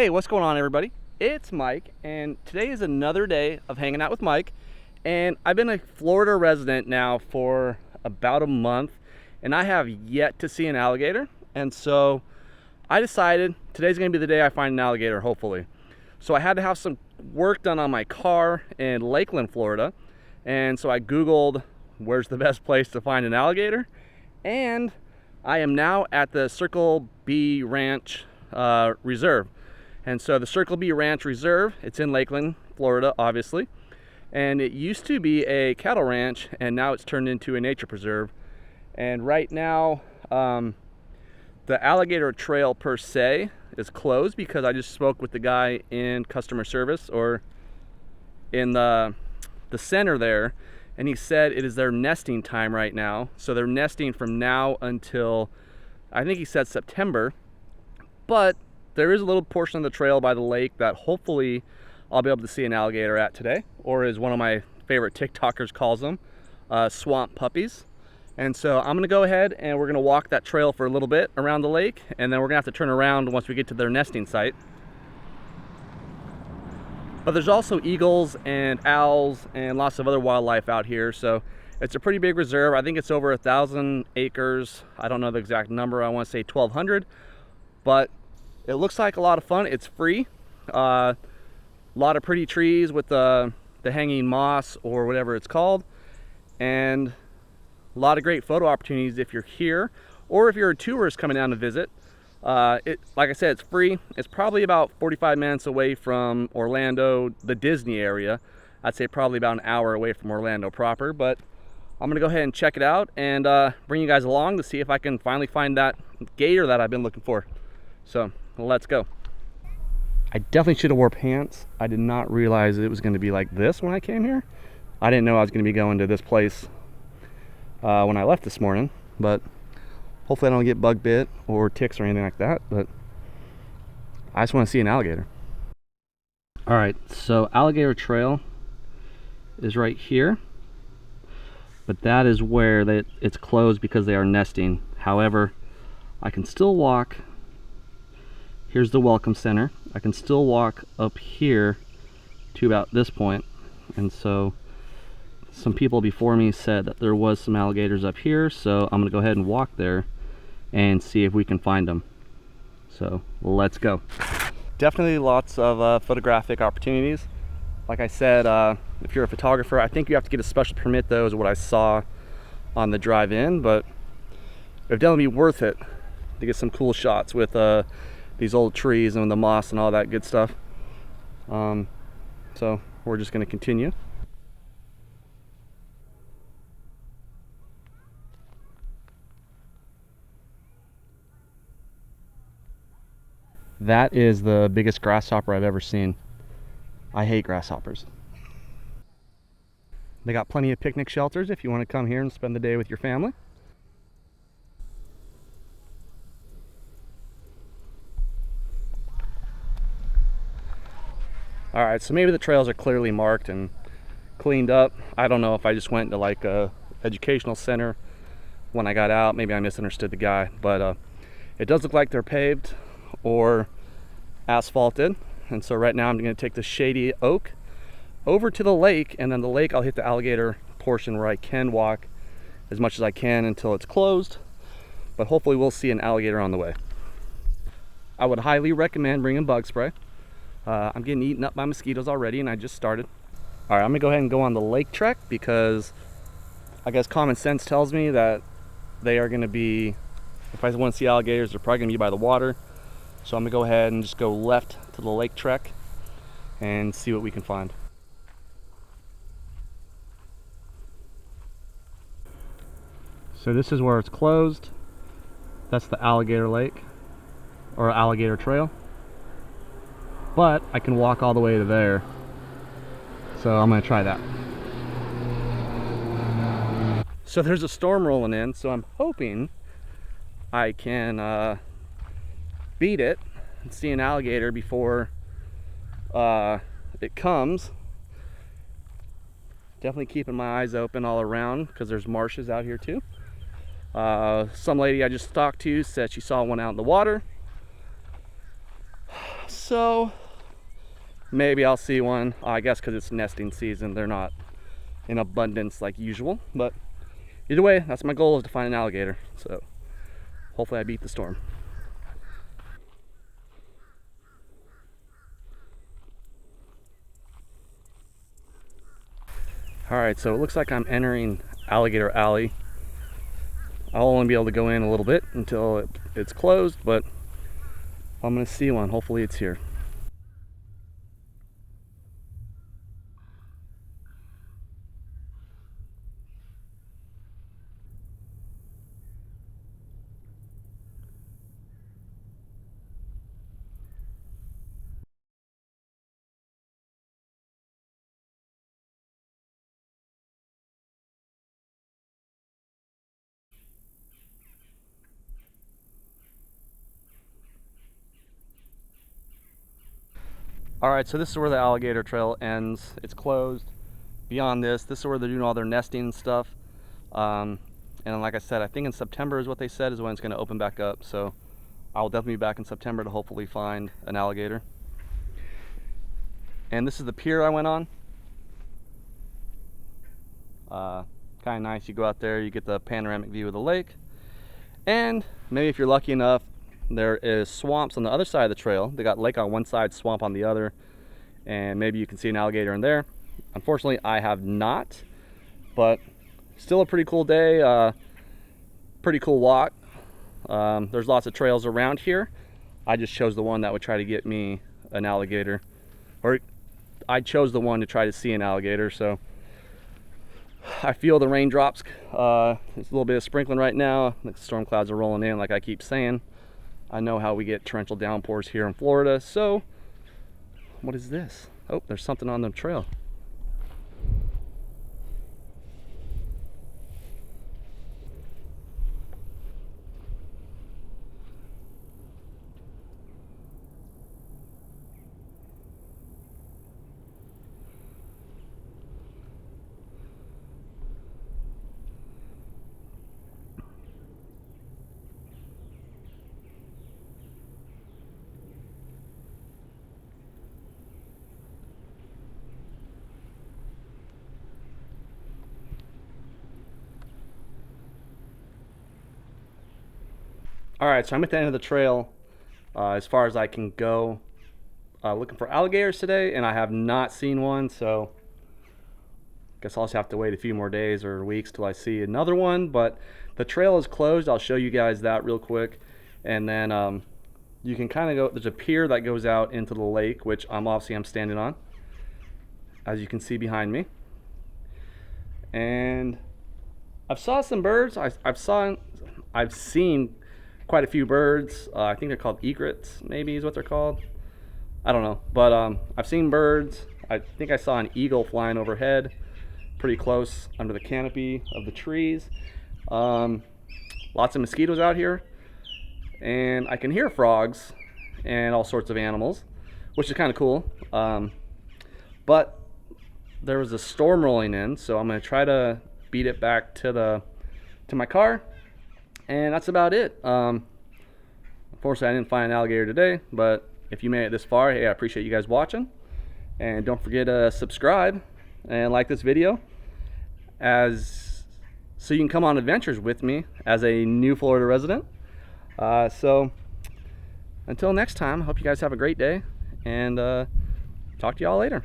Hey, what's going on, everybody? It's Mike, and today is another day of hanging out with Mike. And I've been a Florida resident now for about a month, and I have yet to see an alligator. And so I decided today's gonna be the day I find an alligator, hopefully. So I had to have some work done on my car in Lakeland, Florida. And so I Googled where's the best place to find an alligator. And I am now at the Circle B Ranch Reserve. And so the Circle B Ranch Reserve, it's in Lakeland, Florida, obviously. And it used to be a cattle ranch, and now it's turned into a nature preserve. And right now, the alligator trail per se is closed because I just spoke with the guy in customer service, or in the center there, and he said it is their nesting time right now. So they're nesting from now until, I think he said September. But there is a little portion of the trail by the lake that hopefully I'll be able to see an alligator at today, or as one of my favorite TikTokers calls them, swamp puppies. And so I'm gonna go ahead and we're gonna walk that trail for a little bit around the lake, and then we're gonna have to turn around once we get to their nesting site. But there's also eagles and owls and lots of other wildlife out here, so it's a pretty big reserve. I think it's over 1,000 acres. I don't know the exact number. I want to say 1,200, but it looks like a lot of fun. It's free. A lot of pretty trees with the hanging moss, or whatever it's called, and a lot of great photo opportunities if you're here, or if you're a tourist coming down to visit. Like I said, it's free. It's probably about 45 minutes away from Orlando, the Disney area. I'd say probably about an hour away from Orlando proper, but I'm gonna go ahead and check it out and bring you guys along to see if I can finally find that gator that I've been looking for. So let's go. I definitely should have wore pants. I did not realize it was going to be like this when I came here. I didn't know I was going to be going to this place when I left this morning, but hopefully I don't get bug bit or ticks or anything like that. But I just want to see an alligator. All right, so Alligator Trail is right here, but that is where it's closed because they are nesting. However, I can still walk. Here's the welcome center. I can still walk up here to about this point. And so some people before me said that there was some alligators up here, so I'm gonna go ahead and walk there and see if we can find them. So let's go. Definitely lots of photographic opportunities. Like I said, if you're a photographer, I think you have to get a special permit though, is what I saw on the drive in, but it would definitely be worth it to get some cool shots with these old trees and the moss and all that good stuff. So we're just going to continue. That is the biggest grasshopper I've ever seen. I hate grasshoppers. They got plenty of picnic shelters if you want to come here and spend the day with your family. All right, so maybe the trails are clearly marked and cleaned up. I don't know if I just went to like a educational center when I got out. Maybe I misunderstood the guy, but it does look like they're paved or asphalted. And so right now I'm gonna take the shady oak over to the lake, and then the lake I'll hit the alligator portion where I can walk as much as I can until it's closed. But hopefully we'll see an alligator on the way. I would highly recommend bringing bug spray. I'm getting eaten up by mosquitoes already, and I just started. All right, I'm gonna go ahead and go on the lake trek because I guess common sense tells me that they are gonna be, if I want to see alligators, they're probably gonna be by the water. So I'm gonna go ahead and just go left to the lake trek and see what we can find. So this is where it's closed. That's the alligator lake, or alligator trail. But I can walk all the way to there, so I'm gonna try that. So there's a storm rolling in, so I'm hoping I can beat it and see an alligator before it comes. Definitely keeping my eyes open all around because there's marshes out here too. Some lady I just talked to said she saw one out in the water. So maybe I'll see one. I guess because it's nesting season, they're not in abundance like usual. But either way, that's my goal, is to find an alligator. So hopefully I beat the storm. All right, so it looks like I'm entering Alligator Alley. I'll only be able to go in a little bit until it's closed, but I'm gonna see one. Hopefully it's here. All right, so this is where the alligator trail ends. It's closed. Beyond this is where they're doing all their nesting and stuff. And like I said, I think in September is what they said is when it's going to open back up. So I'll definitely be back in September to hopefully find an alligator. And this is the pier I went on. Kind of nice. You go out there, you get the panoramic view of the lake. And maybe if you're lucky enough, there is swamps on the other side of the trail. They got lake on one side, swamp on the other, and maybe you can see an alligator in there. Unfortunately, I have not, but still a pretty cool day, pretty cool walk. There's lots of trails around here. I just chose the one that would try to get me an alligator, or I chose the one to try to see an alligator. So I feel the raindrops. There's a little bit of sprinkling right now. The storm clouds are rolling in, like I keep saying. I know how we get torrential downpours here in Florida. So what is this? Oh, there's something on the trail. All right, so I'm at the end of the trail, as far as I can go, looking for alligators today, and I have not seen one, so I guess I'll just have to wait a few more days or weeks till I see another one. But the trail is closed. I'll show you guys that real quick, and then you can kind of go, there's a pier that goes out into the lake, which I'm standing on, as you can see behind me. And I've saw some birds. I've seen quite a few birds. I think they're called egrets, maybe is what they're called. I don't know, but I've seen birds. I think I saw an eagle flying overhead, pretty close under the canopy of the trees. Lots of mosquitoes out here, and I can hear frogs and all sorts of animals, which is kind of cool. But there was a storm rolling in, so I'm going to try to beat it back to my car. And that's about it. Unfortunately, I didn't find an alligator today, but if you made it this far, hey, I appreciate you guys watching. And don't forget to subscribe and like this video, so you can come on adventures with me as a new Florida resident. So until next time, I hope you guys have a great day, and talk to y'all later.